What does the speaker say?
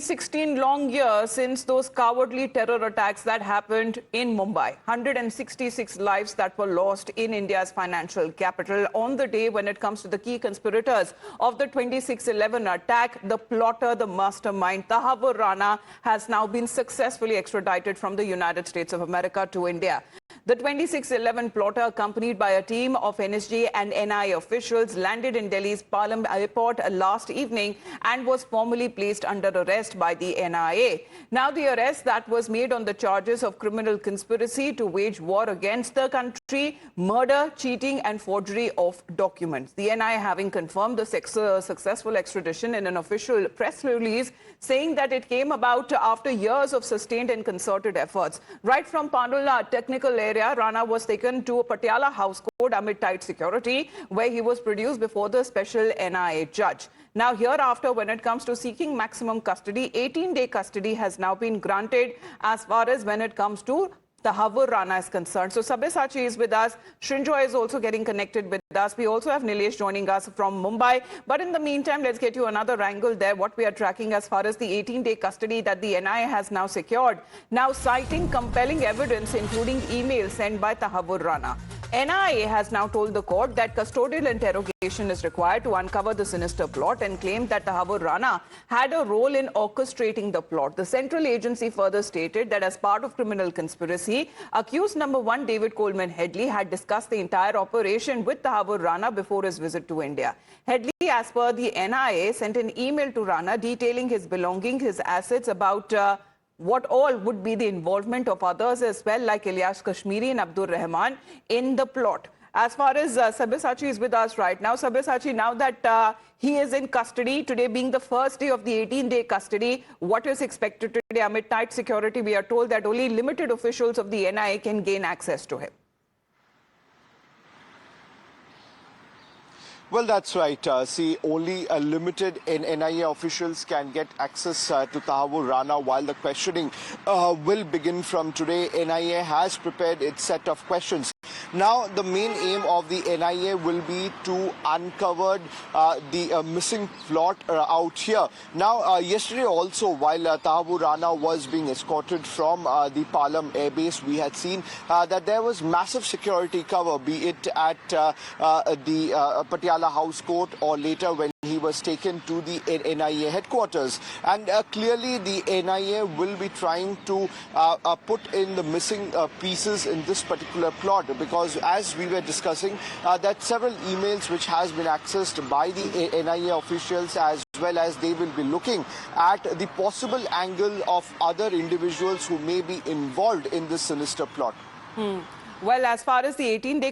16 long years since those cowardly terror attacks that happened in Mumbai. 166 lives that were lost in India's financial capital on the day when it comes to the key conspirators of the 26/11 attack. The plotter, the mastermind, Tahavur Rana, has now been successfully extradited from the United States of America to India. The 26/11 plotter, accompanied by a team of NSG and NIA officials, landed in Delhi's Palam airport last evening and was formally placed under arrest by the NIA. Now, the arrest that was made on the charges of criminal conspiracy to wage war against the country, murder, cheating and forgery of documents. The NIA having confirmed the successful extradition in an official press release, saying that it came about after years of sustained and concerted efforts. Right from Panula technical area, Rana was taken to a Patiala house court amid tight security, where he was produced before the special NIA judge. Now, hereafter, when it comes to seeking maximum custody, 18-day custody has now been granted as far as when it comes to Tahavur Rana is concerned. So, Sabyasachi is with us. Srinjoy is also getting connected with us. We also have Nilesh joining us from Mumbai. But in the meantime, let's get you another angle there. What we are tracking as far as the 18-day custody that the NIA has now secured. Now, citing compelling evidence, including emails sent by Tahavur Rana. NIA has now told the court that custodial interrogation is required to uncover the sinister plot and claimed that Tahavur Rana had a role in orchestrating the plot. The central agency further stated that as part of criminal conspiracy, accused number 1 David Coleman Headley had discussed the entire operation with Tahavur Rana before his visit to India. Headley, as per the NIA, sent an email to Rana detailing his belongings, his assets, about what all would be the involvement of others as well, like Ilyas Kashmiri and Abdur Rahman, in the plot. As far as Sabyasachi is with us right now. Sabyasachi, now that he is in custody, today being the first day of the 18-day custody, what is expected today? Amid tight security, we are told that only limited officials of the NIA can gain access to him. Well, that's right. See, only limited NIA officials can get access to Tahavur Rana while the questioning will begin from today. NIA has prepared its set of questions. Now, the main aim of the NIA will be to uncover the missing plot out here. Now, yesterday also, while Tahavur Rana was being escorted from the Palam airbase, we had seen that there was massive security cover, be it at the Patiala House Court or later when he was taken to the NIA headquarters. And clearly the NIA will be trying to put in the missing pieces in this particular plot, because as we were discussing, that several emails which has been accessed by the NIA officials, as well as they will be looking at the possible angle of other individuals who may be involved in this sinister plot. Well, as far as the 18-day